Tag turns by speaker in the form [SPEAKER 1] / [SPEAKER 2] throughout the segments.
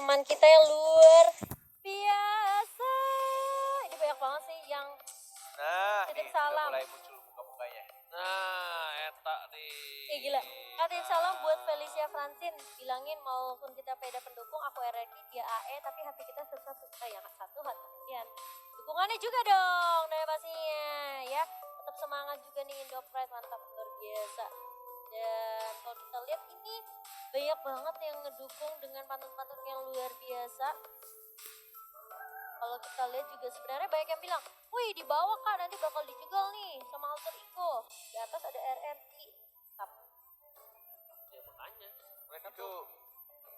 [SPEAKER 1] teman kita yang luar biasa. Ini banyak banget sih yang
[SPEAKER 2] Nah,
[SPEAKER 1] titip
[SPEAKER 2] ini sudah
[SPEAKER 1] salam.
[SPEAKER 2] mulai muncul muka-mukanya.
[SPEAKER 3] Nah, eta nih.
[SPEAKER 1] Gila. Titip salam buat Felicia Francine. Bilangin maupun kita peda pendukung, aku RRQ, dia AE, tapi hati kita tetap yang satu hati kalian. Dukungannya juga dong dari pastinya ya. Tetap semangat juga nih Indo Pride, mantap luar biasa. Dan kalau kita lihat ini banyak banget yang ngedukung dengan pantun-pantun yang luar biasa. Kalau kita lihat juga sebenarnya banyak yang bilang, wih di bawah kak nanti bakal dijegal nih sama alter ego. Di atas ada RRQ.
[SPEAKER 3] Ya makanya.
[SPEAKER 2] Mereka tuh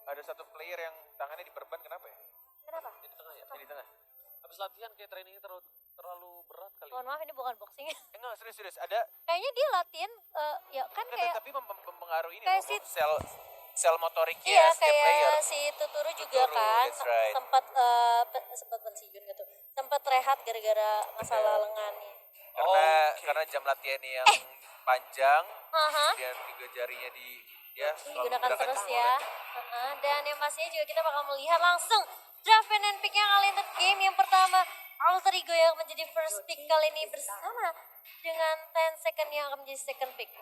[SPEAKER 2] ada satu player yang tangannya diperban, kenapa ya?
[SPEAKER 1] Kenapa?
[SPEAKER 3] Ini di tengah ya.
[SPEAKER 2] Ini di tengah.
[SPEAKER 3] Habis latihan kayak trainingnya terlalu berat kali.
[SPEAKER 1] Mohon maaf ini bukan boxing.
[SPEAKER 2] Enggak, serius. Ada
[SPEAKER 1] Kayaknya dia latihan ya kan kayak
[SPEAKER 2] tapi mempengaruhi ini
[SPEAKER 1] kayak
[SPEAKER 2] loh,
[SPEAKER 1] si-
[SPEAKER 2] sel motoriknya
[SPEAKER 1] iya
[SPEAKER 2] setiap player.
[SPEAKER 1] kayak si Tuturu juga
[SPEAKER 2] Tuturu,
[SPEAKER 1] kan
[SPEAKER 2] that's right.
[SPEAKER 1] sempat pensiun gitu. Sempat rehat gara-gara masalah lengannya.
[SPEAKER 2] Karena jam latihannya yang panjang,
[SPEAKER 1] Haha.
[SPEAKER 2] kemudian juga jarinya selalu
[SPEAKER 1] Digunakan terus
[SPEAKER 2] jempol
[SPEAKER 1] ya. Dan yang pastinya juga kita bakal melihat langsung draft and pick yang kali ini game yang pertama Alter Ego yang menjadi first pick kali ini bersama dengan 10 second yang akan menjadi second pick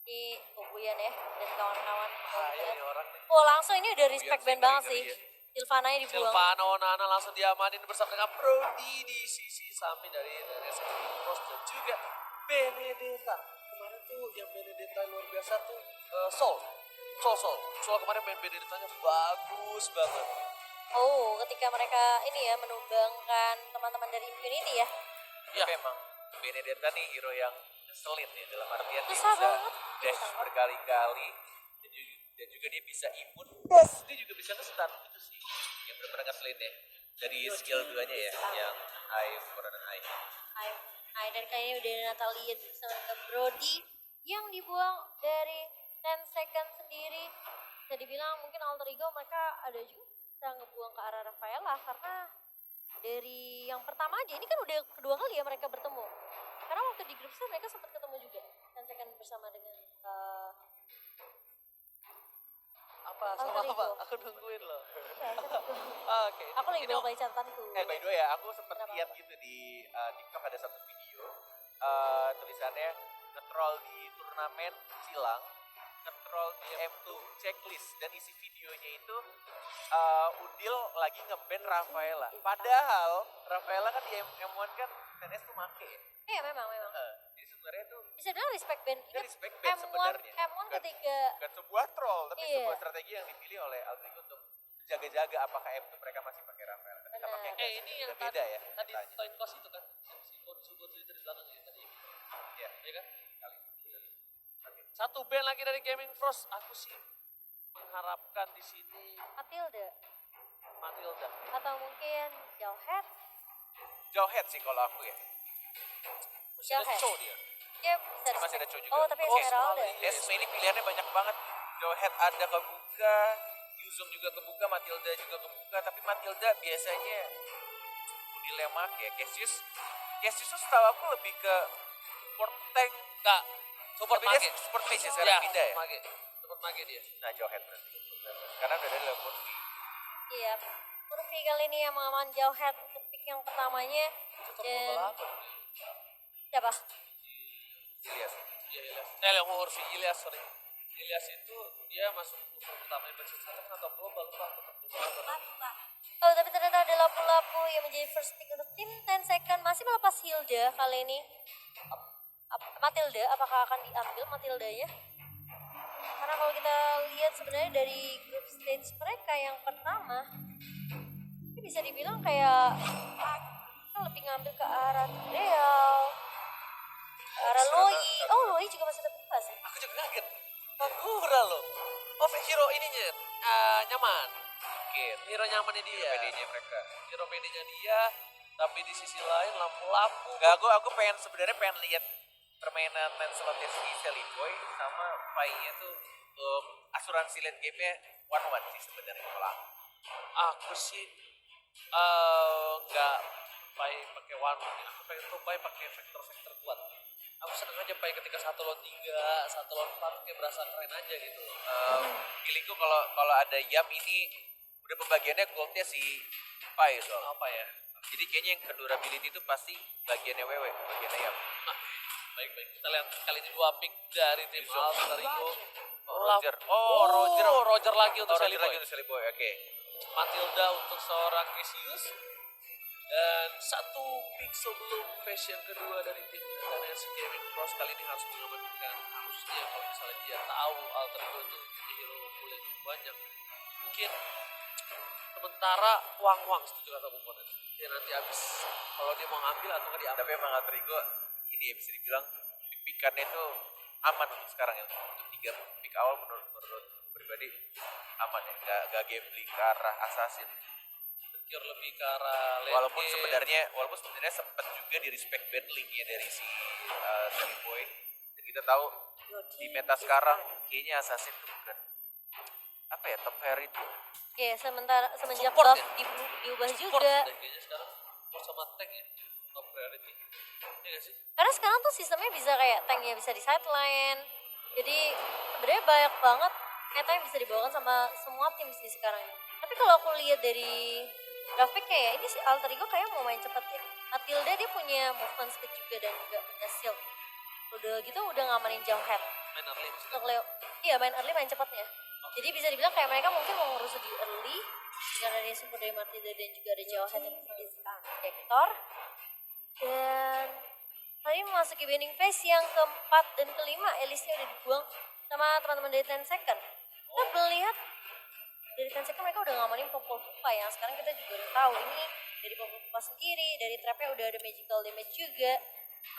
[SPEAKER 1] di Buyan ya dan kawan-kawan.
[SPEAKER 3] Ini orang nih.
[SPEAKER 1] Oh langsung ini udah respect
[SPEAKER 2] Buyan
[SPEAKER 1] band banget
[SPEAKER 2] ngeri
[SPEAKER 1] sih.
[SPEAKER 2] ya.
[SPEAKER 1] Silvananya dibuang.
[SPEAKER 3] Silvano Nana langsung diamanin bersama dengan Brody di sisi samping dari SMB Cross dan juga Benedetta. Kemarin tuh yang Benedetta luar biasa tuh Sol kemarin main Benedettanya bagus banget.
[SPEAKER 1] Oh ketika mereka ini ya menumbangkan teman-teman dari Impunity ya.
[SPEAKER 3] Ya.
[SPEAKER 2] Tapi emang Benedetta nih hero yang ngeselin ya, dalam artian dia
[SPEAKER 1] Susah
[SPEAKER 2] bisa
[SPEAKER 1] banget.
[SPEAKER 2] dash berkali-kali dan juga dia bisa imun, dia juga bisa nge-stun, itu sih yang benar-benar ngeselin ya dari skill duanya ya, yang high for dan high.
[SPEAKER 1] Hai dan kayaknya udah Natalia bersama dengan Brody yang dibuang dari 10 second sendiri. Bisa dibilang mungkin alter ego mereka ada juga bisa ngebuang ke arah Rafaela karena dari yang pertama aja ini kan udah kedua kali ya mereka bertemu. Karena waktu di grup stage mereka sempat ketemu juga 10 second bersama dengan
[SPEAKER 3] Apa
[SPEAKER 1] Alter
[SPEAKER 3] sama apa?
[SPEAKER 1] Ego.
[SPEAKER 3] Aku nungguin loh.
[SPEAKER 1] ya,
[SPEAKER 3] Oke.
[SPEAKER 1] aku lagi
[SPEAKER 3] Ini
[SPEAKER 1] bawa catatanku.
[SPEAKER 2] By the way ya, aku sempat
[SPEAKER 1] Kenapa?
[SPEAKER 2] lihat gitu di TikTok ada satu video tulisannya nge-troll di turnamen silang, nge-troll di M2 checklist, dan isi videonya itu Udil lagi nge-ban Rafaela. Padahal Rafaela kan di M1 kan TNS tuh make ya.
[SPEAKER 1] Iya memang.
[SPEAKER 2] Jadi sebenarnya tuh
[SPEAKER 1] Bisa bilang respect band.
[SPEAKER 2] dia respect band sebenarnya.
[SPEAKER 1] M1
[SPEAKER 2] Bukan-
[SPEAKER 1] ketika
[SPEAKER 2] bukan sebuah troll, tapi
[SPEAKER 1] Iya.
[SPEAKER 2] sebuah strategi yang dipilih oleh Alter Ego untuk jaga-jaga apakah M2 mereka masih pakai Rafaela. Tapi
[SPEAKER 1] Benar.
[SPEAKER 2] tampaknya
[SPEAKER 3] ini yang
[SPEAKER 2] udah beda ya.
[SPEAKER 3] tadi
[SPEAKER 2] ceritanya.
[SPEAKER 3] point cost itu kan si Konsu itu di belakang ya tadi.
[SPEAKER 2] Iya.
[SPEAKER 3] Ya kan?
[SPEAKER 2] Kali. Oke.
[SPEAKER 3] Satu band lagi dari Gaming Frost. Aku sih mengharapkan di sini
[SPEAKER 1] Matilda
[SPEAKER 3] Matilda.
[SPEAKER 1] atau mungkin Jauhead.
[SPEAKER 2] Jauh head sih kalau aku ya.
[SPEAKER 3] Masih ada
[SPEAKER 1] Jauhead.
[SPEAKER 3] show dia.
[SPEAKER 1] Dia bisa
[SPEAKER 2] Masih ada
[SPEAKER 1] respect.
[SPEAKER 2] Cho juga.
[SPEAKER 1] Oh tapi Esmeralda.
[SPEAKER 2] Esme ini pilihannya banyak banget. Jauh head ada kebuka, Yuzong juga kebuka, Matilda juga kebuka. Tapi Matilda biasanya dilemak ya. Cassius tuh setahu aku lebih ke support tank.
[SPEAKER 3] Enggak. Support
[SPEAKER 2] Tapi dia
[SPEAKER 3] mage.
[SPEAKER 2] support mage ya
[SPEAKER 3] Ya,
[SPEAKER 2] sekarang pindah ya.
[SPEAKER 3] Support mage dia.
[SPEAKER 2] Nah Jauh head berarti. Karena udah dari level
[SPEAKER 1] Iya. Murphy kali ini yang mengaman Jauhead untuk pick yang pertamanya.
[SPEAKER 3] Tetap
[SPEAKER 1] Dan
[SPEAKER 3] apa?
[SPEAKER 1] siapa?
[SPEAKER 2] Ilyas.
[SPEAKER 3] Iya, Ilyas. Yang mau Urfi Ilyas, sorry. Ilyas itu dia masuk grup pertama yang bersatu atau global lupa aku lupa.
[SPEAKER 1] Oh tapi ternyata ada lapu-lapu yang menjadi first pick untuk tim 10 second. Masih melepas Hilda kali ini. Matilda, apakah akan diambil Matildanya? Karena kalau kita lihat sebenarnya dari group stage mereka yang pertama, ini bisa dibilang kayak kita lebih ngambil ke arah Real, ke arah Loi. Oh Loi juga masih terbuka sih.
[SPEAKER 3] Aku juga kaget. Sakura loh. Oh, hero ininya nyaman.
[SPEAKER 2] Mungkin.
[SPEAKER 3] Hero nyamannya dia.
[SPEAKER 2] PD-nya mereka.
[SPEAKER 3] Hero PD-nya dia, tapi di sisi lain lampu-lampu.
[SPEAKER 2] Enggak, aku sebenarnya pengen lihat permainan Lancelot si Sally Boy sama Pai-nya tuh untuk asuransi late game-nya one sih sebenarnya kalau aku.
[SPEAKER 3] Aku sih nggak pakai one. Aku pengen tuh pakai vektor kuat. Aku seneng aja ketika 1 lawan 3, 1 lawan 4 kayak berasa keren aja gitu loh.
[SPEAKER 2] Feelingku kalau ada Yam ini Udah pembagiannya goldnya si Pai soal.
[SPEAKER 3] Apa ya?
[SPEAKER 2] Jadi kayaknya yang ke durability itu pasti bagiannya WW, bagiannya yang
[SPEAKER 3] Nah, baik-baik. Kita lihat kali ini 2 pick dari tim Alter Ego.
[SPEAKER 2] Roger.
[SPEAKER 3] Roger lagi untuk
[SPEAKER 2] Roger
[SPEAKER 3] Sally
[SPEAKER 2] lagi
[SPEAKER 3] Boy.
[SPEAKER 2] untuk Sally Boy. Oke.
[SPEAKER 3] Matilda untuk seorang Cassius. Dan 1 pick sebelum phase yang kedua dari tim NS Gaming Cross kali ini harus mengamankan, harusnya kalau misalnya dia tahu Alter Ego itu hero full yang banyak, mungkin sementara Wang setuju kata Bung Konet, dia nanti habis kalau dia mau ngambil atau nggak diambil.
[SPEAKER 2] Tapi emang Alter Ego ini ya bisa dibilang pick-pickannya itu aman untuk sekarang ya. Untuk 3 pick awal menurut pribadi aman ya. Gak gambling ke arah assassin.
[SPEAKER 3] Secure lebih ke arah lane
[SPEAKER 2] Walaupun
[SPEAKER 3] game.
[SPEAKER 2] sebenarnya sempat juga di respect battling ya dari si Sally Boy. Dan kita tahu di meta sekarang kayaknya assassin itu bukan apa ya, top priority.
[SPEAKER 1] Oke, semenjak
[SPEAKER 3] Support
[SPEAKER 1] buff
[SPEAKER 3] ya?
[SPEAKER 1] diubah
[SPEAKER 3] Support
[SPEAKER 1] juga.
[SPEAKER 3] deh kayaknya sekarang support sama tank ya top priority. Iya gak sih?
[SPEAKER 1] Karena sekarang tuh sistemnya bisa kayak tanknya bisa di sideline. Jadi sebenarnya banyak banget meta yang bisa dibawakan sama semua tim sih sekarang ini. Tapi kalau aku lihat dari grafik kayak ini si Alter Ego kayak mau main cepet ya. Matilda dia punya movement speed juga dan juga punya shield. Udah gitu udah ngamanin jump head.
[SPEAKER 3] Main early maksudnya.
[SPEAKER 1] Untuk Leo, iya main early main cepatnya. Jadi bisa dibilang kayak mereka mungkin mau ngurus di early dengan ada support dari Matilda dan juga ada Jawa head yang bisa Vector. Dan tadi memasuki winning phase yang keempat dan kelima, Elisnya udah dibuang sama teman-teman dari 10 second. Kita melihat dari 10 second mereka udah ngamanin Popol Pupa yang sekarang kita juga udah tahu ini dari Popol Pupa sendiri, dari trapnya udah ada magical damage juga.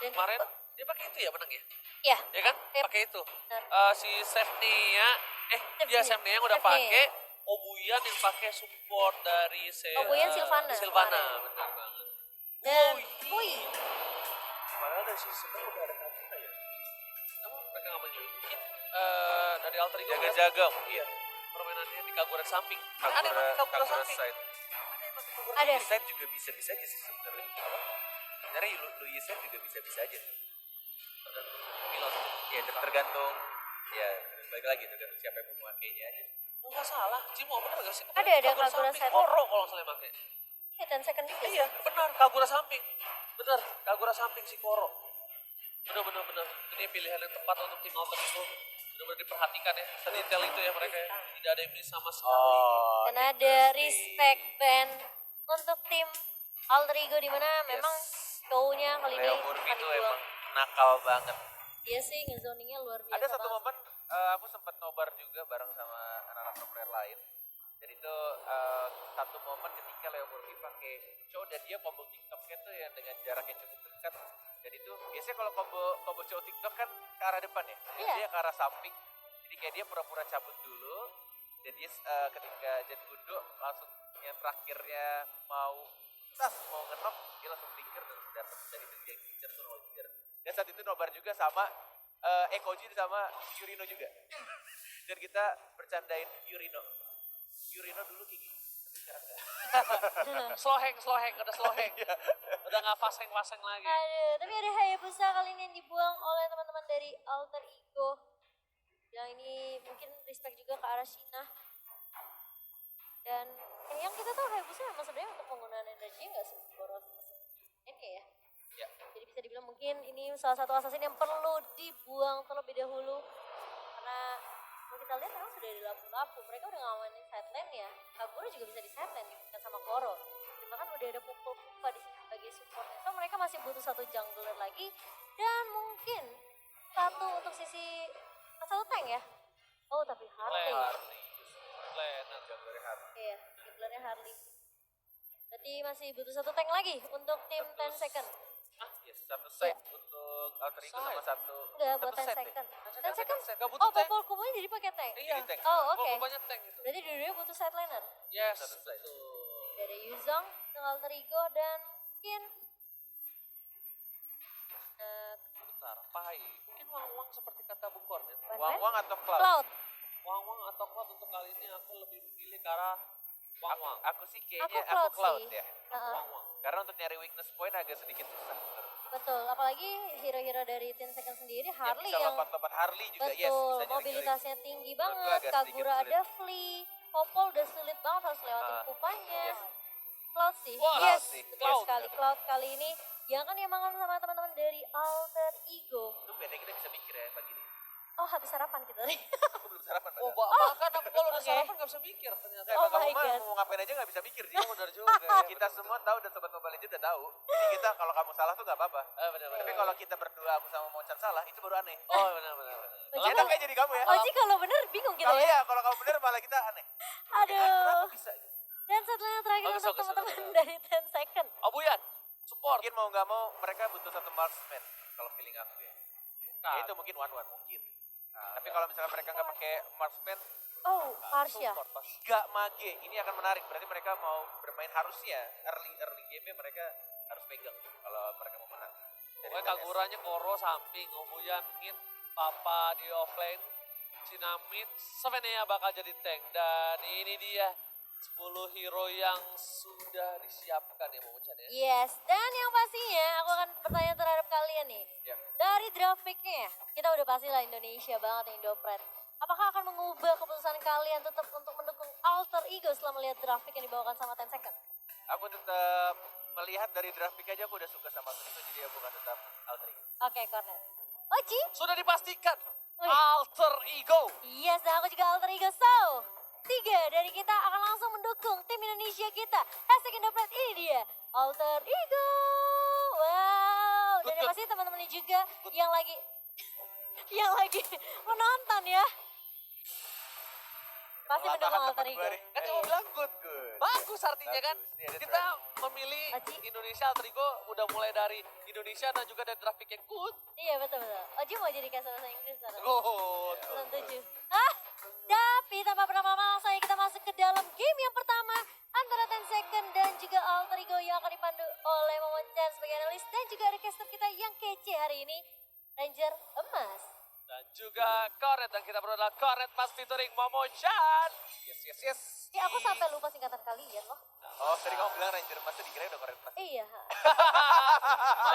[SPEAKER 1] Dan
[SPEAKER 3] Kemarin dia pakai itu ya menang ya?
[SPEAKER 1] ya,
[SPEAKER 3] Ya kan?
[SPEAKER 1] Yep.
[SPEAKER 3] Pakai itu.
[SPEAKER 1] Benar.
[SPEAKER 3] Si Sefnia,
[SPEAKER 1] Sefnia.
[SPEAKER 3] Sefnia yang udah
[SPEAKER 1] Sefnia.
[SPEAKER 3] pakai, Obuyan yang pakai support dari
[SPEAKER 1] Obuyan Sylvana.
[SPEAKER 3] Sylvana, benar banget.
[SPEAKER 1] dan
[SPEAKER 3] Woi. Padahal dari sisi sebelah udah ada Kavita ya. Kenapa mereka nggak maju? Mungkin dari Alter Ego
[SPEAKER 2] Jaga-jaga.
[SPEAKER 3] iya, permainannya di Kagura samping. Ada yang pakai Kagura
[SPEAKER 2] Kagura
[SPEAKER 3] samping.
[SPEAKER 2] side.
[SPEAKER 3] Ada yang pakai Kagura
[SPEAKER 1] ada.
[SPEAKER 2] Side juga bisa-bisa aja sih sebenarnya. Dari Louis side juga bisa-bisa aja.
[SPEAKER 3] tergantung pilot.
[SPEAKER 2] Ya tergantung ya balik lagi tergantung siapa yang mau memakainya aja.
[SPEAKER 3] Oh nggak salah, Cimo bener gak sih?
[SPEAKER 1] Ada Kagura
[SPEAKER 3] samping.
[SPEAKER 1] side.
[SPEAKER 3] Koro kalau nggak salah yang pakai.
[SPEAKER 1] Ya 10 second juga.
[SPEAKER 3] Iya, benar. Kagura samping. Benar, Kagura samping si Koro. Benar. Ini pilihan yang tepat untuk tim Alter Ego. Benar-benar diperhatikan ya. Sedetail itu ya mereka ya. Tidak ada yang miss sama sekali.
[SPEAKER 1] Dan ada respect band untuk tim Alter Ego di mana memang show-nya kali ini
[SPEAKER 2] Leo Murphy
[SPEAKER 1] akan
[SPEAKER 2] itu
[SPEAKER 1] dibuang.
[SPEAKER 2] emang nakal banget.
[SPEAKER 1] Iya sih, ngezoningnya luar biasa.
[SPEAKER 2] Ada satu
[SPEAKER 1] banget.
[SPEAKER 2] momen aku sempat nobar juga bareng sama anak-anak pro player lain. Jadi itu satu momen ketika Leo Murphy pakai cowok dan dia combo TikToknya tuh yang dengan jarak yang cukup dekat. Dan itu biasanya kalau combo cowok TikTok kan ke arah depan ya.
[SPEAKER 1] Iya.
[SPEAKER 2] Dia ke arah samping. Jadi kayak dia pura-pura cabut dulu. Dan dia ketika Jet Kundo langsung yang terakhirnya mau ngenok, dia langsung flicker dan langsung dapet. Dan itu dia ngejar tuh ngejar. Dan saat itu nobar juga sama Ekoji sama Yurino juga. Dan kita bercandain Yurino dulu kayak gini. Tapi sekarang enggak.
[SPEAKER 3] Slow hang, udah slow hang. Udah nggak fast hang lagi.
[SPEAKER 1] Aduh, tapi ada Hayabusa kali ini yang dibuang oleh teman-teman dari Alter Ego. Yang ini mungkin respect juga ke arah Shina. Dan yang kita tahu Hayabusa memang sebenarnya untuk penggunaan energi nggak seboros ini ya.
[SPEAKER 2] Ya.
[SPEAKER 1] Jadi bisa dibilang mungkin ini salah satu assassin yang perlu dibuang terlebih dahulu. Karena kalau kita lihat memang sudah di lapu-lapu. Mereka udah ngamanin sideline ya. Kagura juga bisa di sideline bukan sama Koro. Cuma kan udah ada Pupa di sini sebagai supportnya. So mereka masih butuh satu jungler lagi. Dan mungkin satu untuk sisi satu tank ya. Oh tapi Harley.
[SPEAKER 3] Leonard.
[SPEAKER 1] Iya, junglernya Harley. Berarti masih butuh satu tank lagi untuk tim 10 second.
[SPEAKER 2] Yes, satu set untuk Alter Ego sama satu.
[SPEAKER 1] Enggak, buat
[SPEAKER 2] satu
[SPEAKER 1] 10
[SPEAKER 2] set ya?
[SPEAKER 1] second. 10
[SPEAKER 3] 10
[SPEAKER 1] second?
[SPEAKER 3] Nggak butuh
[SPEAKER 1] Oh,
[SPEAKER 3] tank.
[SPEAKER 1] Popol Kubonya jadi pakai tank?
[SPEAKER 3] Iya.
[SPEAKER 2] Jadi tank.
[SPEAKER 1] Oh, oke.
[SPEAKER 3] Banyak tank gitu.
[SPEAKER 1] Berarti dua-duanya butuh sideliner.
[SPEAKER 3] Yes,
[SPEAKER 2] Satu set.
[SPEAKER 3] betul.
[SPEAKER 1] Dari Yuzong, dengan Alter Ego, dan mungkin
[SPEAKER 3] Bentar, Pai. Mungkin Wang seperti kata Bung Kornet.
[SPEAKER 2] Wang atau Cloud?
[SPEAKER 1] Cloud.
[SPEAKER 3] Wang atau Cloud untuk kali ini aku lebih memilih ke arah Wang.
[SPEAKER 2] Aku sih kayaknya
[SPEAKER 1] Aku
[SPEAKER 2] aku
[SPEAKER 1] Cloud
[SPEAKER 2] Cloud
[SPEAKER 1] sih.
[SPEAKER 2] ya.
[SPEAKER 1] Heeh,
[SPEAKER 3] Wang.
[SPEAKER 2] Karena untuk nyari weakness point agak sedikit susah.
[SPEAKER 1] betul. Apalagi hero-hero dari 10 second sendiri,
[SPEAKER 2] Yang
[SPEAKER 1] Harley
[SPEAKER 2] bisa
[SPEAKER 1] yang
[SPEAKER 2] lompat-lompat Harley juga
[SPEAKER 1] betul,
[SPEAKER 2] yes, bisa nyari
[SPEAKER 1] mobilitasnya tinggi
[SPEAKER 2] Menurutku
[SPEAKER 1] banget.
[SPEAKER 2] agak sedikit
[SPEAKER 1] Kagura
[SPEAKER 2] sulit.
[SPEAKER 1] ada Flea. Popol udah sulit banget harus lewatin kupanya.
[SPEAKER 2] yes.
[SPEAKER 1] Cloud sih,
[SPEAKER 3] Wah,
[SPEAKER 1] yes,
[SPEAKER 3] sih,
[SPEAKER 1] betul
[SPEAKER 3] Cloud.
[SPEAKER 1] sekali. Cloud kali ini yang kan diemangkan sama teman-teman dari Alter Ego.
[SPEAKER 2] Itu beda kita bisa mikir ya pagi ini.
[SPEAKER 1] Oh, habis sarapan kita nih.
[SPEAKER 2] Aku belum sarapan.
[SPEAKER 3] Oh,
[SPEAKER 2] padahal.
[SPEAKER 3] bahkan aku kalau udah
[SPEAKER 1] Oke.
[SPEAKER 3] sarapan gak bisa mikir ternyata.
[SPEAKER 1] Oh
[SPEAKER 2] Emang kamu
[SPEAKER 1] my
[SPEAKER 2] mah
[SPEAKER 1] God.
[SPEAKER 2] mau ngapain aja gak bisa mikir sih.
[SPEAKER 3] Benar juga.
[SPEAKER 2] Kita semua tahu dan Sobat Mobile Legends udah tahu. Jadi kita kalau kamu salah tuh gak apa-apa.
[SPEAKER 3] Benar-benar.
[SPEAKER 2] Tapi kalau kita berdua aku sama Mocan salah itu baru aneh.
[SPEAKER 3] Oh, benar-benar.
[SPEAKER 1] Oji
[SPEAKER 2] Enak kayak jadi kamu ya.
[SPEAKER 1] Oji kalau bener bingung kita
[SPEAKER 2] Kalau
[SPEAKER 1] ya.
[SPEAKER 2] iya, kalau kamu bener malah kita aneh.
[SPEAKER 1] Aduh.
[SPEAKER 2] Kenapa bisa?
[SPEAKER 1] Dan setelah yang terakhir
[SPEAKER 3] Bagus,
[SPEAKER 1] untuk
[SPEAKER 3] bagus,
[SPEAKER 1] teman-teman
[SPEAKER 3] bagus.
[SPEAKER 1] dari 10 second.
[SPEAKER 3] Abuyan, support.
[SPEAKER 2] Mungkin mau nggak mau mereka butuh satu marksman kalau feeling aku ya.
[SPEAKER 3] Nah,
[SPEAKER 2] Ya itu mungkin one mungkin. Tapi kalau misalkan mereka nggak pakai marksman,
[SPEAKER 1] Oh, Marsha.
[SPEAKER 3] support pas.
[SPEAKER 2] 3 mage ini akan menarik. Berarti mereka mau bermain harusnya early game mereka harus pegang kalau mereka mau menang. Dari
[SPEAKER 3] Pokoknya
[SPEAKER 2] TNS.
[SPEAKER 3] Kaguranya Koro samping, Obuyan mid, Papa di offlane, Sinamid, Sevenea bakal jadi tank. Dan ini dia 10 hero yang sudah disiapkan ya Momo-chan ya.
[SPEAKER 1] Yes, dan yang pastinya aku akan bertanya terhadap kalian nih.
[SPEAKER 2] Ya.
[SPEAKER 1] Dari draft pick-nya, kita udah pasti lah Indonesia banget nih Indopret. Apakah akan mengubah keputusan kalian tetap untuk mendukung Alter Ego setelah melihat draft pick yang dibawakan sama 10 second?
[SPEAKER 2] Aku tetap melihat dari draft pick aja aku udah suka sama itu, jadi aku akan tetap Alter Ego.
[SPEAKER 1] Oke, Cornet. Oji?
[SPEAKER 3] Sudah dipastikan
[SPEAKER 1] Wih.
[SPEAKER 3] Alter Ego.
[SPEAKER 1] Yes, dan aku juga Alter Ego. So, 3 dari kita akan langsung mendukung tim Indonesia kita. Hashtag Indopret ini dia, Alter Ego. Wow, dan yang pasti teman-teman juga yang lagi menonton ya. Pasti mendukung
[SPEAKER 2] Latahan
[SPEAKER 1] Alter
[SPEAKER 2] temen
[SPEAKER 1] Ego.
[SPEAKER 2] gue nih. Kan cuma bilang good.
[SPEAKER 3] Bagus artinya kan.
[SPEAKER 2] Bagus. Iya, that's
[SPEAKER 3] Kita memilih
[SPEAKER 1] Aji.
[SPEAKER 3] Indonesia Alter Ego udah mulai dari Indonesia dan juga dari grafik yang good.
[SPEAKER 1] Iya betul-betul. Oji mau jadi kasih bahasa Inggris sekarang.
[SPEAKER 3] Good.
[SPEAKER 1] Belum 7. Tapi tanpa berlama-lama langsung aja kita masuk ke dalam game yang pertama antara 10 second dan juga Alter Ego yang akan dipandu oleh Momon Chan sebagai analis dan juga ada caster kita yang kece hari ini, Ranger Emas.
[SPEAKER 3] Dan juga Koret dan kita berdua adalah Koret Mas featuring Momo-chan.
[SPEAKER 2] Yes.
[SPEAKER 1] Ya aku sampai lupa singkatan kalian loh.
[SPEAKER 2] Oh, tadi kamu bilang Ranger Mas tuh dikira udah keren Mas.
[SPEAKER 1] Iya.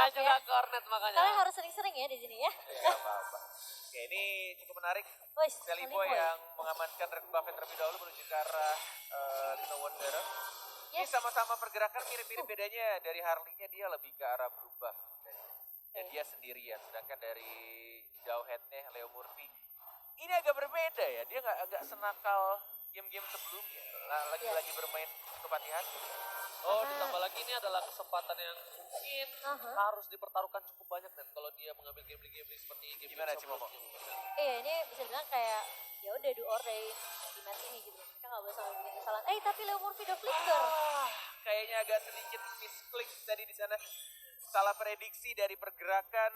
[SPEAKER 3] Dan juga Kornet makanya.
[SPEAKER 1] Kalian harus sering-sering ya di sini ya.
[SPEAKER 2] Ya, apa-apa. Oke, ini cukup menarik.
[SPEAKER 1] Wih,
[SPEAKER 2] Sally Boy yang mengamankan red buff terlebih dahulu menuju ke arah Lino Wonder. Ini
[SPEAKER 1] Yes.
[SPEAKER 2] sama-sama pergerakan mirip-mirip, bedanya dari Harley-nya dia lebih ke arah blue buff. Dan dia sendirian, sedangkan dari Jauhead-nya Leo Murphy ini agak berbeda ya, dia nggak agak senakal game-game sebelumnya. Nah, lagi-lagi bermain cukup hati-hati.
[SPEAKER 3] Oh, ditambah lagi ini adalah kesempatan yang mungkin harus dipertaruhkan cukup banyak dan kalau dia mengambil game seperti game
[SPEAKER 2] Gimana, Cimomo?
[SPEAKER 1] Iya ini bisa bilang kayak ya udah do or die di match ini gitu. Kita nggak boleh sampai bikin kesalahan. Tapi Leo Murphy udah flicker.
[SPEAKER 2] Kayaknya agak sedikit misklik tadi di sana. Salah prediksi dari pergerakan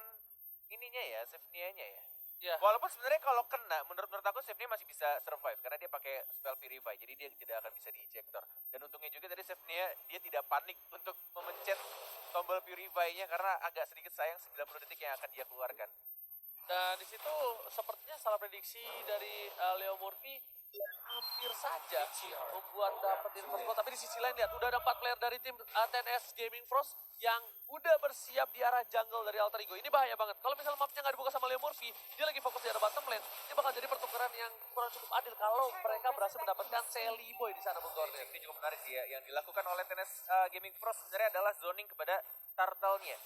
[SPEAKER 2] ininya ya, Zevnia-nya ya.
[SPEAKER 3] Iya.
[SPEAKER 2] Walaupun sebenarnya kalau kena, menurut aku Zevnia masih bisa survive karena dia pakai spell Purify, jadi dia tidak akan bisa di-ejector. Dan untungnya juga tadi Zevnia dia tidak panik untuk memencet tombol Purify-nya karena agak sedikit sayang 90 detik yang akan dia keluarkan.
[SPEAKER 3] Dan di situ sepertinya salah prediksi dari Leo Murphy hampir saja membuat dapetin first blood. Tapi di sisi lain lihat udah ada 4 player dari tim TNS Gaming Frost yang udah bersiap di arah jungle dari Alter Ego. Ini bahaya banget. Kalau misalnya mapnya nggak dibuka sama Leo Murphy, dia lagi fokus di arah bottom lane. Ini bakal jadi pertukaran yang kurang cukup adil kalau mereka berhasil mendapatkan Sally Boy di sana, Bung Gordon.
[SPEAKER 2] Ini cukup menarik sih ya, yang dilakukan oleh TNS Gaming Frost sebenarnya adalah zoning kepada turtle-nya.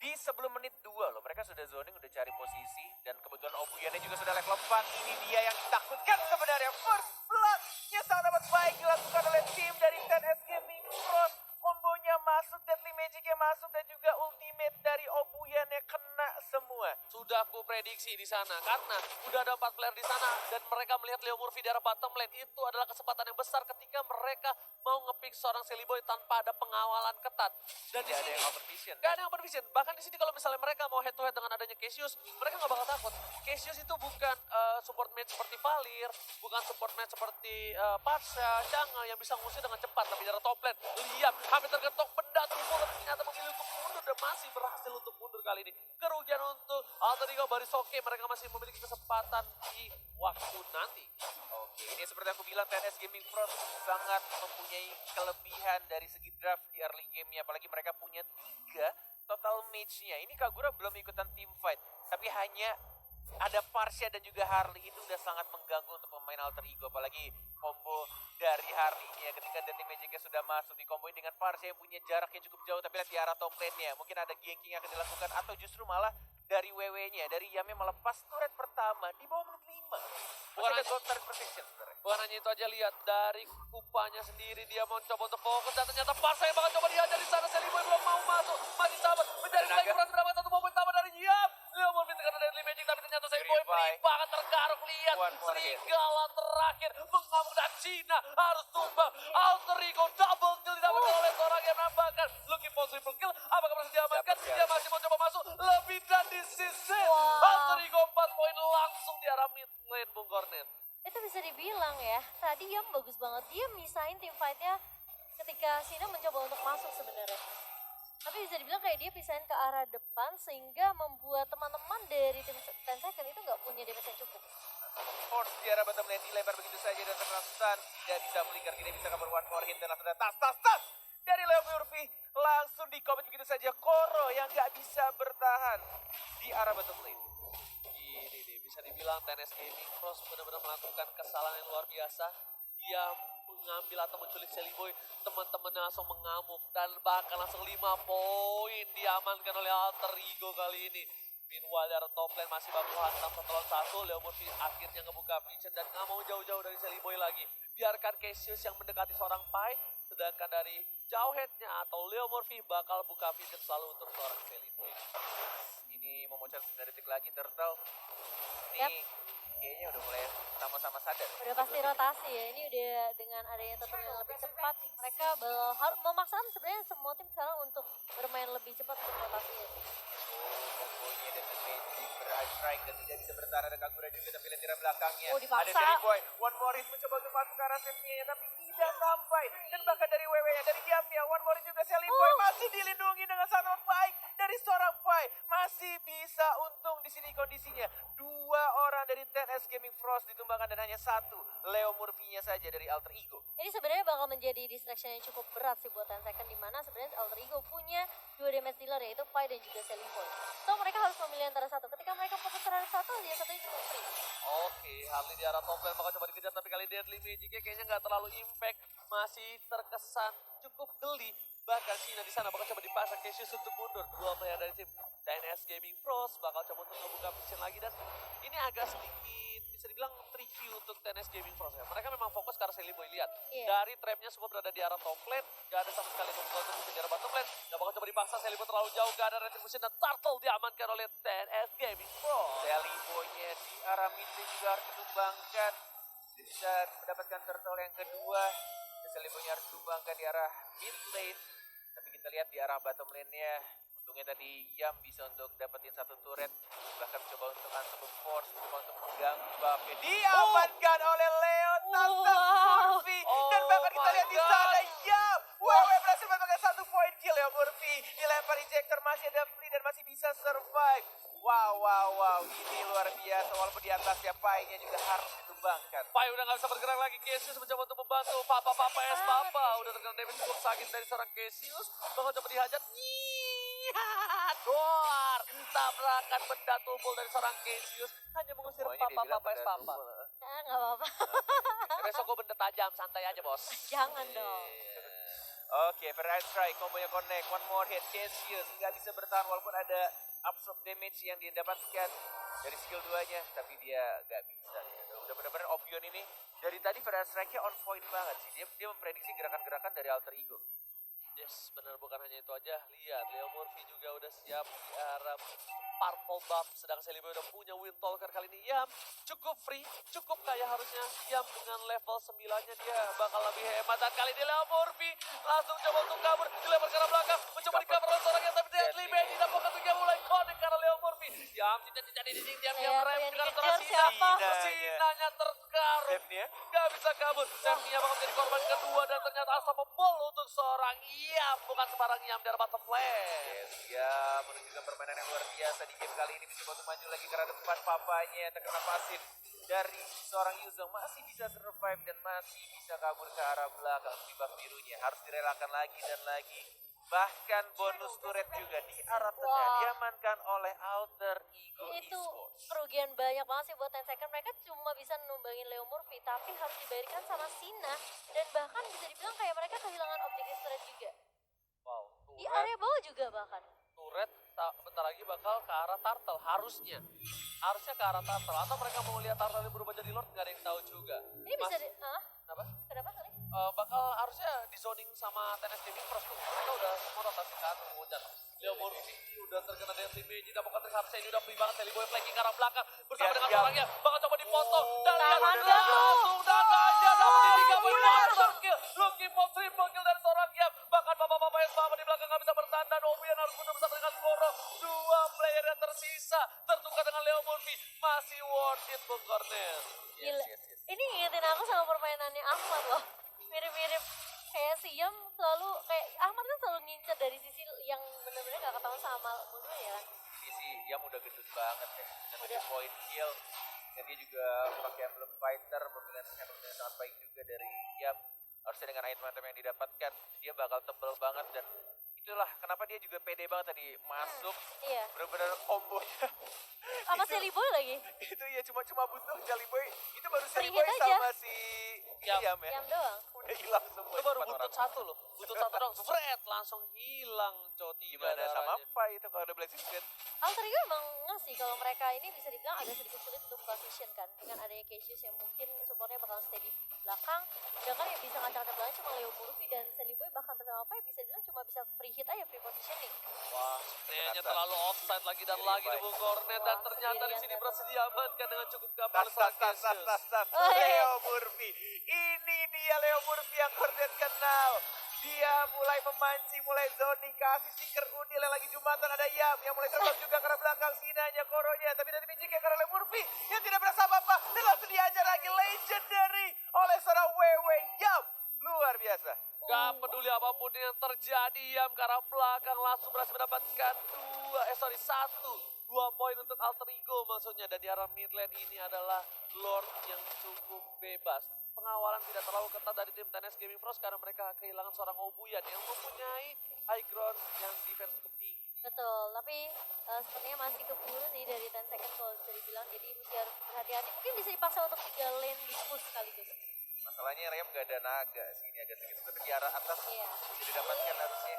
[SPEAKER 2] Di sebelum menit 2 loh, mereka sudah zoning, udah cari posisi, dan kebetulan Obuyannya juga sudah level 4. Ini dia yang ditakutkan sebenarnya. First blood yang sangat amat baik dilakukan oleh tim dari TNS Gaming Frost. Kombonya masuk, Deadly Magic-nya masuk, dan juga ultimate dari Obuyannya kena semua.
[SPEAKER 3] Sudah aku prediksi di sana karena udah ada 4 player di sana dan mereka melihat Leo Murphy di arah bottom lane. Itu adalah kesempatan yang besar ketika mereka mau ngepick seorang Sally Boy tanpa ada pengawalan ketat. Dan di
[SPEAKER 2] Tidak ada
[SPEAKER 3] sini
[SPEAKER 2] yang over vision.
[SPEAKER 3] gak ada yang over vision. Bahkan di sini kalau misalnya mereka mau head to head dengan adanya Cassius, mereka nggak bakal takut. Cassius itu bukan support match seperti Valir, bukan support match seperti Pasha, Chang'e yang bisa ngusir dengan cepat. Tapi dari top lane, lihat hampir tergetok benda tubuh, tapi ternyata memilih untuk mundur dan masih berhasil untuk mundur kali ini. Kerugian untuk Alter Ego Barisoke, mereka masih memiliki kesempatan di waktu nanti.
[SPEAKER 2] Oke, ini seperti aku bilang TNS Gaming Frost sangat mempunyai kelebihan dari segi draft di early game-nya. Apalagi mereka punya 3 total match-nya. Ini Kagura belum ikutan team fight, tapi hanya ada Parsha dan juga Harley. Itu udah sangat mengganggu untuk pemain Alter Ego. Apalagi combo dari hari ini ya. Ketika Deadly Magic sudah masuk di combo dengan Parse yang punya jarak yang cukup jauh, tapi lihat di arah top lane-nya. Mungkin ada ganking yang akan dilakukan atau justru malah dari WW-nya, dari Yamnya melepas turret pertama di bawah menit 5.
[SPEAKER 3] Bukan
[SPEAKER 2] Masih ada
[SPEAKER 3] hanya-
[SPEAKER 2] gold turret protection sebenarnya.
[SPEAKER 3] Bukan hanya itu aja, lihat dari kupanya sendiri dia mau coba untuk fokus dan ternyata Parsa yang bakal coba dihajar di sana. Seliboy belum mau masuk, masih sabar mencari
[SPEAKER 2] Naga.
[SPEAKER 3] flank berhasil mendapatkan satu momen utama dari Yam. Leomon Fitz karena Deadly Magic tapi ternyata Seliboy
[SPEAKER 2] Purify.
[SPEAKER 3] pelimpangan tergaruk. Lihat
[SPEAKER 2] One more hit.
[SPEAKER 3] serigala terakhir mengamuk dan Cina harus tumbang. Alter Ego double kill didapatkan oleh seorang yang menambahkan. Looking for triple kill, apakah berhasil diamankan?
[SPEAKER 2] Dapat, ya.
[SPEAKER 3] Dia masih mau coba masuk lebih dan di sisi.
[SPEAKER 1] Wah.
[SPEAKER 3] Alter Ego 4 poin langsung di arah mid lane Bung Cornet.
[SPEAKER 1] Itu bisa dibilang ya, tadi Yam bagus banget. Dia misahin tim fight-nya ketika Sina mencoba untuk masuk sebenarnya. Tapi bisa dibilang kayak dia pisahin ke arah depan sehingga membuat teman-teman dari tim 10 second itu nggak punya damage yang cukup.
[SPEAKER 2] Force di arah bottom lane dilempar begitu saja dan terlaksana tidak bisa melingkar, tidak bisa kabur one more hit dan langsung ada tas dari Leo Murphy langsung di comment begitu saja. Koro yang nggak bisa bertahan di arah bottom lane.
[SPEAKER 3] Ini nih, bisa dibilang TNS Gaming Cross benar-benar melakukan kesalahan yang luar biasa. Dia mengambil atau menculik Seliboy, teman-temannya langsung mengamuk dan bahkan langsung 5 poin diamankan oleh Alter Ego kali ini. Meanwhile dari top lane masih baku hantam 1-1. Leo Murphy akhirnya ngebuka vision dan nggak mau jauh-jauh dari Seliboy lagi. Biarkan Cassius yang mendekati seorang Pai, sedangkan dari jauh headnya atau Leo Murphy bakal buka vision selalu untuk seorang Seliboy.
[SPEAKER 2] Ini memuncak 9 detik lagi Turtle. Ini
[SPEAKER 1] Yap.
[SPEAKER 2] kayaknya udah mulai sama-sama sadar.
[SPEAKER 1] Udah pasti rotasi ya, ini udah dengan adanya Turtle yang lebih cepat, mereka memaksakan sebenarnya semua tim sekarang untuk bermain lebih cepat untuk rotasinya sih.
[SPEAKER 2] Kombonya dan Magic berstrike dan tidak bisa bertahan. Ada Kagura juga tapi lihat di arah belakangnya.
[SPEAKER 1] Oh, dipaksa.
[SPEAKER 2] Ada Jerry Boy, One More Hit mencoba untuk masuk ke arah setnya tapi tidak sampai. Dan bahkan dari WW-nya, dari Yamnya, One More Hit juga Sally Boy masih dilindungi dengan sangat baik dari seorang Pai. Masih bisa untung di sini kondisinya. 2 orang dari TNS Gaming Frost ditumbangkan dan hanya 1 Leo Murphy-nya saja dari Alter Ego.
[SPEAKER 1] Ini sebenarnya bakal menjadi distraction yang cukup berat sih buat 10 second, dimana sebenarnya Alter Ego punya 2 damage dealer yaitu Pai dan juga Selling Point. So mereka harus memilih antara satu. Ketika mereka fokus terhadap satu, dia satunya cukup free.
[SPEAKER 3] Oke, Harley di arah top lane bakal coba dikejar tapi kali Deadly Magic-nya kayaknya nggak terlalu impact. Masih terkesan cukup geli. Bahkan Cina di sana bakal coba dipaksa Cassius untuk mundur. 2 player dari tim TNS Gaming Pros bakal coba untuk membuka vision lagi dan ini agak sedikit bisa dibilang tricky untuk TNS Gaming Pros ya. Mereka memang fokus ke arah Seliboy, lihat.
[SPEAKER 1] Iya.
[SPEAKER 3] Dari trapnya semua berada di arah top lane, gak ada sama sekali membuka untuk di arah bottom lane. Gak bakal coba dipaksa Seliboy terlalu jauh, gak ada retribution dan Turtle diamankan oleh TNS Gaming Pros.
[SPEAKER 2] Sally Boy-nya di arah mid lane juga harus ditumbangkan. Dia bisa mendapatkan turtle yang kedua. Dan Sally Boy-nya harus ditumbangkan di arah mid lane. Tapi kita lihat di arah bottom lane-nya. Untungnya tadi Yam bisa untuk dapetin 1 turret. Bahkan mencoba untuk Antum Force, mencoba untuk mengganggu buff-nya. Diamankan oleh Leo Tata Murphy. Dan bahkan kita
[SPEAKER 3] my
[SPEAKER 2] lihat di
[SPEAKER 3] God.
[SPEAKER 2] sana Yam. WW berhasil mendapatkan 1 poin kill. Leo Murphy dilempar ejector, masih ada free dan masih bisa survive. Wow. Ini luar biasa. Walaupun di atasnya Pai-nya juga harus ditumbangkan.
[SPEAKER 3] Pai udah gak bisa bergerak lagi. Cassius mencoba untuk membantu. Papa. Udah terkena damage cukup sakit dari seorang Cassius. Bakal coba dihajar. Dor. Tabrakan benda tumpul dari seorang Cassius. Hanya mengusir
[SPEAKER 2] Semuanya dibilang
[SPEAKER 3] Papa.
[SPEAKER 2] benda tumpul.
[SPEAKER 1] Nggak apa-apa.
[SPEAKER 3] Besok gue benda tajam. Santai aja bos.
[SPEAKER 1] Jangan dong.
[SPEAKER 2] Oke, Ferrari Strike, kombonya connect, one more hit, Cassius nggak bisa bertahan walaupun ada absorb damage yang didapatkan dari skill 2-nya, tapi dia nggak bisa. Udah benar-benar Opion ini, dari tadi Ferrari Strike-nya on point banget sih, dia memprediksi gerakan-gerakan dari Alter Ego.
[SPEAKER 3] Yes, benar, bukan hanya itu aja. Lihat, Leo Murphy juga udah siap di arah purple buff. Sedangkan Seliboy udah punya Wind Talker kali ini. Yam cukup free, cukup kaya harusnya. Yam dengan level 9-nya dia bakal lebih hemat. Dan kali ini Leo Murphy langsung coba untuk kabur. Dilempar ke arah belakang, mencoba di cover oleh seorang yang tapi Deadly Magic. Dan bukan juga mulai connect karena Leo Murphy. Yam tidak di dinding, Yam
[SPEAKER 1] Iya,
[SPEAKER 3] rem
[SPEAKER 1] yang
[SPEAKER 3] dengan
[SPEAKER 1] dikejar
[SPEAKER 3] Sina.
[SPEAKER 1] siapa?
[SPEAKER 3] Sinanya tergaruk.
[SPEAKER 2] Save-nya.
[SPEAKER 3] Gak bisa kabur. Sefnia bakal menjadi korban kedua dan ternyata unstoppable untuk seorang Yam. Bukan sembarang Yam dari bottom lane.
[SPEAKER 2] Yes, ya menunjukkan permainan yang luar biasa di game kali ini. Mencoba untuk maju lagi karena depan papanya terkena pasif dari seorang Yuzong. Masih bisa survive dan masih bisa kabur ke arah belakang di buff birunya. Harus direlakan lagi dan lagi. bahkan bonus turret juga di arah tengah
[SPEAKER 1] Wah.
[SPEAKER 2] diamankan oleh Alter Ego
[SPEAKER 1] Itu
[SPEAKER 2] Esports.
[SPEAKER 1] kerugian banyak banget sih buat 10 second. Mereka cuma bisa numbangin Leo Murphy, tapi harus dibayarkan sama Sina. Dan bahkan bisa dibilang kayak mereka kehilangan objektif turret juga.
[SPEAKER 3] Wow,
[SPEAKER 1] Di area bawah juga bahkan.
[SPEAKER 3] turret bentar lagi bakal ke arah turtle, harusnya ke arah turtle, atau mereka mau lihat turtle yang berubah jadi lord, nggak ada yang tahu juga.
[SPEAKER 1] Ini bisa
[SPEAKER 3] Mas- Kenapa?
[SPEAKER 1] kenapa sorry?
[SPEAKER 3] Bakal harusnya di zoning sama TNS Gaming Pros tuh. Mereka udah semua rotasi ke atas mengujar. Leo Murphy udah terkena Deadly Magic, apakah harusnya ini udah free banget. Sally Boy flanking ke arah belakang bersama
[SPEAKER 2] Lihat,
[SPEAKER 3] dengan
[SPEAKER 2] lihat.
[SPEAKER 3] orangnya. Bakal coba dipotong. Dan lihat
[SPEAKER 1] Tahan,
[SPEAKER 3] langsung dan aja dapat di 3 poin monster kill. Looking for triple kill dari seorang Yap. Bahkan bapak-bapak yang sama di belakang nggak bisa bertahan. Dan Obian harus mundur bersama dengan Goro. Dua player yang tersisa tertukar dengan Leo Murphy. Masih worth it Bung Cornel.
[SPEAKER 1] Gila. Ini ngingetin aku sama permainannya Ahmad loh. Mirip-mirip kayak si Yam selalu, kayak Ahmad kan selalu ngincer dari sisi yang bener-bener gak ketahuan sama musuhnya ya kan.
[SPEAKER 2] Ini sih Yam udah gendut banget ya. Dan
[SPEAKER 1] Udah.
[SPEAKER 2] 7 point kill. Dan dia juga pakai emblem fighter, pemilihan emblem yang sangat baik juga dari Yam. Harusnya dengan item-item yang didapatkan, dia bakal tebel banget dan itulah kenapa dia juga pede banget tadi masuk.
[SPEAKER 1] Iya.
[SPEAKER 2] Bener-bener kombonya.
[SPEAKER 1] Sama Sally Boy lagi.
[SPEAKER 2] Itu ya cuma butuh Jelly Boy. Itu baru
[SPEAKER 1] Free
[SPEAKER 2] Jelly Boy
[SPEAKER 1] hit aja.
[SPEAKER 2] sama si Yam ya.
[SPEAKER 1] Yam doang.
[SPEAKER 2] Udah hilang semua.
[SPEAKER 3] Itu baru
[SPEAKER 2] empat
[SPEAKER 3] buntut
[SPEAKER 2] orang.
[SPEAKER 3] satu loh. Buntut satu dong. Fred langsung hilang Coti.
[SPEAKER 2] Gimana sama apa itu kalau ada Black Squid?
[SPEAKER 1] Alter Ego emang ngasih kalau mereka ini bisa dibilang agak sedikit sulit untuk position kan. Dengan adanya Cassius yang mungkin supportnya bakal stay di belakang. Sedangkan yang bisa ngacak-ngacak belakang cuma Leo Murphy dan Sally Boy, bahkan bersama apa bisa dibilang cuma bisa free hit aja, free positioning.
[SPEAKER 3] Wah, sepertinya terlalu offside lagi dan lagi di Bung Cornet. Dan
[SPEAKER 1] Wah,
[SPEAKER 3] ternyata di sini
[SPEAKER 1] sendirian
[SPEAKER 3] berhasil diamankan dengan cukup gampang.
[SPEAKER 2] Tas.
[SPEAKER 1] Oh, iya.
[SPEAKER 2] Leo Murphy. Ini dia Leo Murphy yang Cornet kenal. Dia mulai memancing, mulai zoning, kasih stiker unil yang lagi jumatan. Ada Yam yang mulai terbang juga ke arah belakang. Sinanya, Koronya, tapi dari Mijik ke arah Leo Murphy yang tidak berasa apa-apa. Dan langsung diajar lagi legendary oleh seorang Wewe Yam. Luar biasa.
[SPEAKER 3] Gak peduli apapun yang terjadi, Yam ke arah belakang langsung berhasil mendapatkan dua poin untuk Alter Ego maksudnya. Dan di arah mid lane ini adalah Lord yang cukup bebas. Pengawalan tidak terlalu ketat dari tim TNS Gaming Pros karena mereka kehilangan seorang Obuyan yang mempunyai high ground yang defense cukup tinggi.
[SPEAKER 1] Betul, tapi sepertinya masih keburu sih dari 10 second kalau bisa dibilang. Jadi mesti harus berhati-hati. Mungkin bisa dipaksa untuk 3 lane di push sekaligus.
[SPEAKER 2] Masalahnya Rem gak ada naga sih, ini agak sedikit tapi di arah atas
[SPEAKER 1] Iya.
[SPEAKER 2] bisa didapatkan harusnya.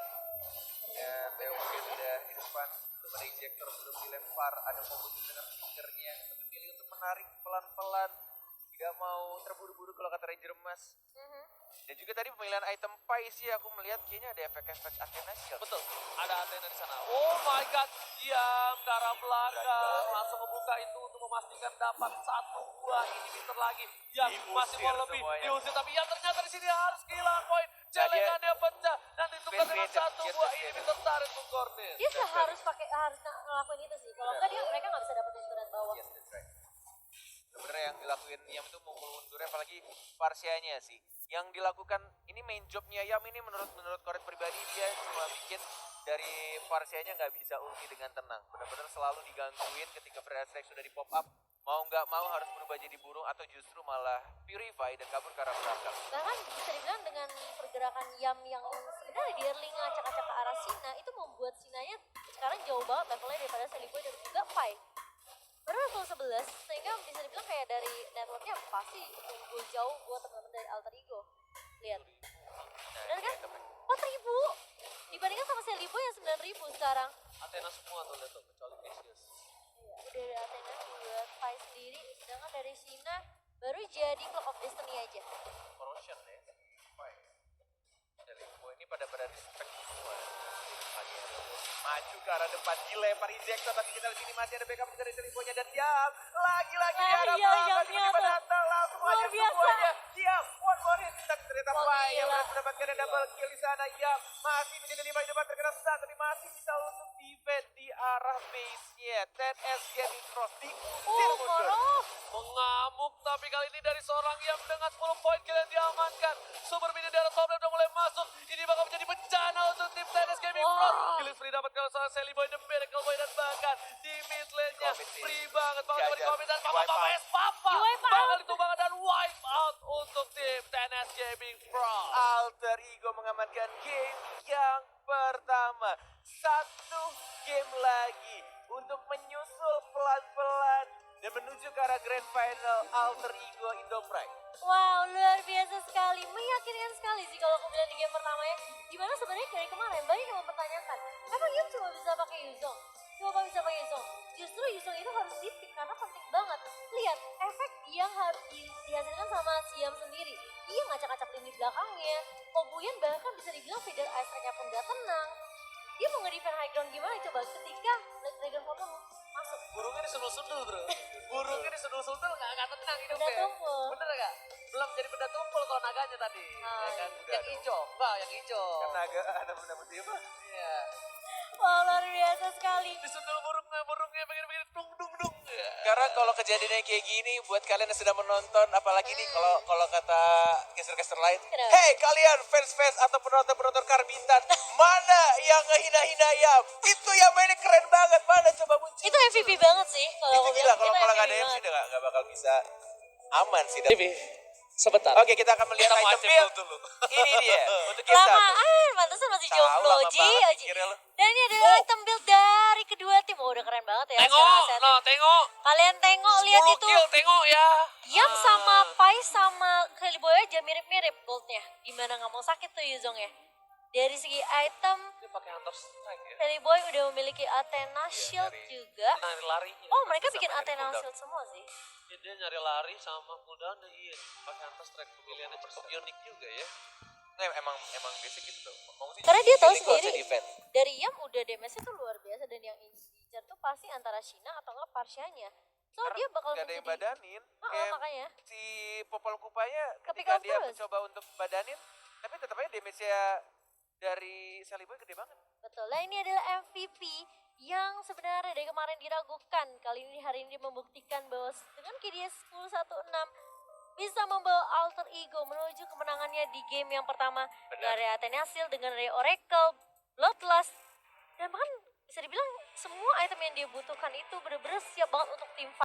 [SPEAKER 2] Ya, Theo mungkin sudah di depan, belum ada ejector, belum dilempar, ada fokus dengan stickernya, tapi pilih untuk menarik pelan-pelan, tidak mau terburu-buru kalau kata Ranger Emas. Dan juga tadi pemilihan item Pai sih aku melihat kayaknya ada efek-efek Athena Shield.
[SPEAKER 3] Betul, ada Athena di sana. Oh my god, Yam ke arah belakang langsung membuka itu untuk memastikan dapat 1 buah inhibitor lagi. Yam masih mau lebih
[SPEAKER 2] semuanya.
[SPEAKER 3] diusir, tapi Yam ternyata di sini harus kehilangan poin. Celengannya pecah dan ditukar dengan 1 buah inhibitor tarik Bung Cornel.
[SPEAKER 1] Dia harus ngelakuin itu sih. Kalau enggak mereka nggak bisa dapetin turret bawah.
[SPEAKER 2] Yes, that's right. Sebenarnya yang dilakuin Yam itu mukul undurnya apalagi Parsianya sih. Yang dilakukan ini main jobnya Yam ini menurut Koret pribadi dia cuma bikin dari Parsianya nggak bisa ulti dengan tenang. Benar-benar selalu digangguin ketika Free Strike sudah di pop up. Mau nggak mau harus berubah jadi burung atau justru malah purify dan kabur ke arah belakang.
[SPEAKER 1] Bahkan bisa dibilang dengan pergerakan Yam yang sebenarnya di early ngacak-ngacak ke arah Sina, itu membuat Sinanya sekarang jauh banget levelnya daripada Sally Boy dan juga Pai. Baru level 11, sehingga bisa dibilang kayak dari networknya pasti unggul jauh buat teman-teman dari Alter Ego. Lihat.
[SPEAKER 2] Nah,
[SPEAKER 1] Bener
[SPEAKER 2] ini
[SPEAKER 1] kan?
[SPEAKER 2] itemnya.
[SPEAKER 1] 4.000 dibandingkan sama Sally Boy yang 9.000 sekarang.
[SPEAKER 3] Athena semua tuh lihat tuh, kecuali Cassius.
[SPEAKER 1] Iya, udah dari Athena buat Pai sendiri, sedangkan dari Sina baru jadi Clock of Destiny aja.
[SPEAKER 2] Corrosion ya. Pai. Dari ini pada respect semua. Maju ke arah depan, dilempar ejector, tapi kita di sini masih ada backup juga dari Seliponya dan Yam. Lagi-lagi di arah
[SPEAKER 1] iya,
[SPEAKER 2] belakang,
[SPEAKER 1] Yamnya
[SPEAKER 2] tiba-tiba
[SPEAKER 1] tuh.
[SPEAKER 2] datang langsung
[SPEAKER 1] Luar
[SPEAKER 2] aja
[SPEAKER 1] biasa.
[SPEAKER 2] semuanya. Yam, one more hit, tapi ternyata
[SPEAKER 1] Wah,
[SPEAKER 2] Pai yang
[SPEAKER 1] gila.
[SPEAKER 2] berhasil mendapatkan double kill di sana. Yam masih menjadi 5 di depan terkena stun, tapi masih bisa untuk defend di arah base-nya. 10S Gaming Cross diusir mundur.
[SPEAKER 1] Koro.
[SPEAKER 3] Mengamuk, tapi kali ini dari seorang Yam dengan 10 poin kill yang diamankan. Super mini dari top lane udah mulai masuk. Ini bakal menjadi bencana untuk tim TNS Gaming
[SPEAKER 1] Wow.
[SPEAKER 3] Pro. Killing free dapat kalau soal Sally Boy, The Miracle Boy, dan bahkan di mid lane-nya
[SPEAKER 2] Commit sih.
[SPEAKER 3] free banget
[SPEAKER 2] Jajan.
[SPEAKER 3] di comment dan
[SPEAKER 2] Wipe
[SPEAKER 3] Papa
[SPEAKER 2] out.
[SPEAKER 3] es Papa.
[SPEAKER 1] Di wipe out.
[SPEAKER 3] Bakal itu banget dan wipe out untuk tim TNS Gaming Pro.
[SPEAKER 2] Alter Ego mengamankan game yang pertama. Satu game lagi untuk menyusul pelan-pelan dan menuju ke arah grand final Alter Ego Indopride.
[SPEAKER 1] Wow, luar biasa sekali. Meyakinkan sekali sih kalau aku bilang di game pertama ya. Dimana sebenarnya dari kemarin banyak yang mempertanyakan, emang Yum cuma bisa pakai Yuzong? Cuma bisa pakai Yuzong? Justru Yuzong itu harus di-pick karena penting banget. Lihat, efek yang dihasilkan sama Siam sendiri. Dia ngacak-ngacak lini belakangnya. Obuyan bahkan bisa dibilang feeder ice track-nya pun gak tenang. Dia mau nge-defend high ground gimana coba ketika Black Dragon Photo masuk.
[SPEAKER 3] Burungnya disundul-sundul bro. Burungnya disundul-sundul gak tenang
[SPEAKER 1] Benda
[SPEAKER 3] hidupnya.
[SPEAKER 1] tumpul.
[SPEAKER 3] Bener gak? Belum jadi benda tumpul kalau naganya tadi.
[SPEAKER 1] Ah,
[SPEAKER 3] Ya kan?
[SPEAKER 2] udah
[SPEAKER 3] Yang
[SPEAKER 2] dong.
[SPEAKER 3] hijau. Enggak, yang hijau.
[SPEAKER 2] Kan naga ada benda putih apa?
[SPEAKER 3] Iya.
[SPEAKER 1] Wah, luar biasa sekali.
[SPEAKER 3] Disundul burungnya pengen dung dung dung.
[SPEAKER 2] Karena kalau kejadiannya kayak gini buat kalian yang sedang menonton, apalagi nih kalau kata caster-caster lain,
[SPEAKER 1] Kenapa?
[SPEAKER 2] hey kalian fans-fans atau penonton-penonton Karbitan, mana yang ngehina-hina ya? Itu yang mainnya keren banget, mana coba muncul.
[SPEAKER 1] Itu MVP banget sih kalau
[SPEAKER 2] Itu
[SPEAKER 1] aku
[SPEAKER 2] gila,
[SPEAKER 1] bilang.
[SPEAKER 2] kalau
[SPEAKER 1] Itu
[SPEAKER 2] nggak ada
[SPEAKER 1] MVP
[SPEAKER 2] MC
[SPEAKER 1] banget.
[SPEAKER 2] udah nggak bakal bisa aman sih.
[SPEAKER 3] Tapi sebentar.
[SPEAKER 2] Oke, kita akan melihat
[SPEAKER 3] Kita mau
[SPEAKER 2] item
[SPEAKER 3] item
[SPEAKER 2] build
[SPEAKER 3] build dulu.
[SPEAKER 2] Ini dia, untuk game satu.
[SPEAKER 1] Lamaan, pantesan masih
[SPEAKER 2] Tahu
[SPEAKER 1] jomblo,
[SPEAKER 2] lama
[SPEAKER 1] Ji.
[SPEAKER 2] banget
[SPEAKER 1] Oji.
[SPEAKER 2] mikirnya lu.
[SPEAKER 1] Dan ini adalah item build dari kedua tim. Oh, udah keren banget ya. secara
[SPEAKER 3] Tengok,
[SPEAKER 1] aset.
[SPEAKER 3] no, tengok.
[SPEAKER 1] Kalian tengok, lihat
[SPEAKER 3] 10
[SPEAKER 1] itu.
[SPEAKER 3] kill, tengok ya.
[SPEAKER 1] Yam sama Pai sama Kelly Boy aja mirip-mirip goldnya. Gimana nggak mau sakit tuh Yuzong ya. Dari segi item,
[SPEAKER 3] Dia pakai Hunter Strike ya.
[SPEAKER 1] Kelly Boy udah memiliki Athena Shield
[SPEAKER 2] dari-
[SPEAKER 1] juga.
[SPEAKER 3] Nyari larinya.
[SPEAKER 1] Oh, mereka
[SPEAKER 2] Pasti
[SPEAKER 1] bikin
[SPEAKER 2] sama
[SPEAKER 1] Athena
[SPEAKER 2] cooldown.
[SPEAKER 1] Shield semua sih.
[SPEAKER 3] Ya, dia nyari lari sama cooldown iya. Pakai Hunter Strike pemilihannya cukup unik juga ya.
[SPEAKER 2] Nah, emang basic gitu. Ngomong sih,
[SPEAKER 1] Karena dia tahu
[SPEAKER 2] feeling gua
[SPEAKER 1] sendiri.
[SPEAKER 2] bisa defend.
[SPEAKER 1] Dari Yam udah damage-nya tuh luar biasa. Dan yang incer tuh pasti antara Shina atau nggak Parsianya. So
[SPEAKER 2] Karena
[SPEAKER 1] dia bakal
[SPEAKER 2] nggak ada yang
[SPEAKER 1] menjadi...
[SPEAKER 2] badanin.
[SPEAKER 1] Ah,
[SPEAKER 2] Kayak
[SPEAKER 1] makanya.
[SPEAKER 2] si Popol Kupanya
[SPEAKER 1] Kepick
[SPEAKER 2] ketika
[SPEAKER 1] off
[SPEAKER 2] dia
[SPEAKER 1] terus.
[SPEAKER 2] mencoba untuk badanin, tapi tetap aja damage-nya dari Sally Boy gede banget.
[SPEAKER 1] Betul. Nah ini adalah MVP yang sebenarnya dari kemarin diragukan. Kali ini hari ini membuktikan bahwa dengan KDS 10-1-6 bisa membawa Alter Ego menuju kemenangannya di game yang pertama. Dengan Ray Athena Shield, dengan Ray Oracle, Bloodlust. Dan bahkan bisa dibilang semua item yang dia butuhkan itu benar-benar siap banget untuk tim fight.